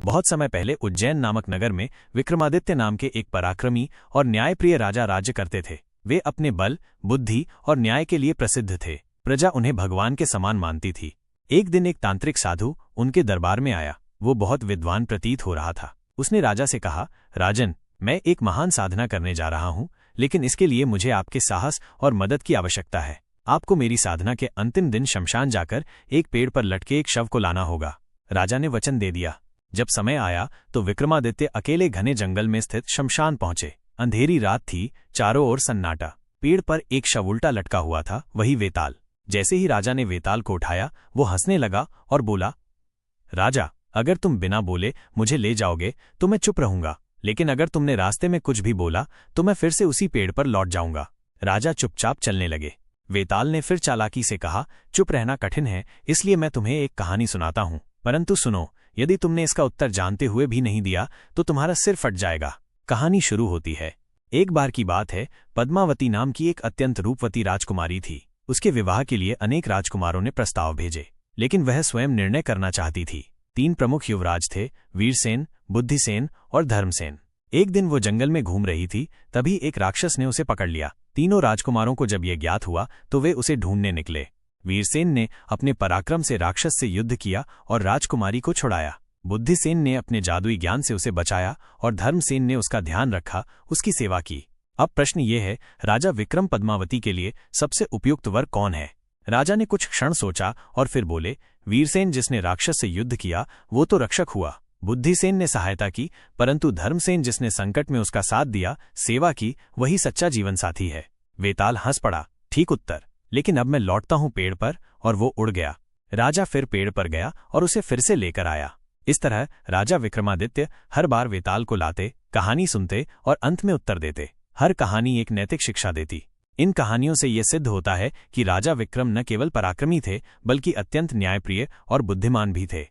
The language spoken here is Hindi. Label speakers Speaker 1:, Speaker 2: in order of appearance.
Speaker 1: बहुत समय पहले उज्जैन नामक नगर में विक्रमादित्य नाम के एक पराक्रमी और न्यायप्रिय राजा राज्य करते थे। वे अपने बल, बुद्धि और न्याय के लिए प्रसिद्ध थे। प्रजा उन्हें भगवान के समान मानती थी। एक दिन एक तांत्रिक साधु उनके दरबार में आया। वो बहुत विद्वान प्रतीत हो रहा था। उसने राजा से कहा, राजन, मैं एक महान साधना करने जा रहा हूँ, लेकिन इसके लिए मुझे आपके साहस और मदद की आवश्यकता है। आपको मेरी साधना के अंतिम दिन शमशान जाकर एक पेड़ पर लटके एक शव को लाना होगा। राजा ने वचन दे दिया। जब समय आया तो विक्रमादित्य अकेले घने जंगल में स्थित शमशान पहुंचे। अंधेरी रात थी, चारों ओर सन्नाटा। पेड़ पर एक शव उल्टा लटका हुआ था, वही वेताल। जैसे ही राजा ने वेताल को उठाया, वो हंसने लगा और बोला, राजा, अगर तुम बिना बोले मुझे ले जाओगे तो मैं चुप रहूंगा, लेकिन अगर तुमने रास्ते में कुछ भी बोला तो मैं फिर से उसी पेड़ पर लौट जाऊंगा। राजा चुपचाप चलने लगे। वेताल ने फिर चालाकी से कहा, चुप रहना कठिन है, इसलिए मैं तुम्हें एक कहानी सुनाता हूं, परंतु सुनो, यदि तुमने इसका उत्तर जानते हुए भी नहीं दिया तो तुम्हारा सिर फट जाएगा। कहानी शुरू होती है। एक बार की बात है, पद्मावती नाम की एक अत्यंत रूपवती राजकुमारी थी। उसके विवाह के लिए अनेक राजकुमारों ने प्रस्ताव भेजे, लेकिन वह स्वयं निर्णय करना चाहती थी। 3 प्रमुख युवराज थे, वीरसेन, बुद्धिसेन और धर्मसेन। एक दिन वो जंगल में घूम रही थी, तभी एक राक्षस ने उसे पकड़ लिया। तीनों राजकुमारों को जब यह ज्ञात हुआ तो वे उसे ढूंढने निकले। वीरसेन ने अपने पराक्रम से राक्षस से युद्ध किया और राजकुमारी को छुड़ाया। बुद्धिसेन ने अपने जादुई ज्ञान से उसे बचाया और धर्मसेन ने उसका ध्यान रखा, उसकी सेवा की। अब प्रश्न ये है, राजा विक्रम पद्मावती के लिए सबसे उपयुक्त वर कौन है? राजा ने कुछ क्षण सोचा और फिर बोले, वीरसेन जिसने राक्षस से युद्ध किया वो तो रक्षक हुआ। बुद्धिसेन ने सहायता की, परंतु धर्मसेन जिसने संकट में उसका साथ दिया, सेवा की, वही सच्चा जीवन साथी है। वेताल हंस पड़ा, ठीक उत्तर, लेकिन अब मैं लौटता हूं पेड़ पर। और वो उड़ गया। राजा फिर पेड़ पर गया और उसे फिर से लेकर आया। इस तरह राजा विक्रमादित्य हर बार वेताल को लाते, कहानी सुनते और अंत में उत्तर देते। हर कहानी एक नैतिक शिक्षा देती। इन कहानियों से यह सिद्ध होता है कि राजा विक्रम न केवल पराक्रमी थे, बल्कि अत्यंत न्यायप्रिय और बुद्धिमान भी थे।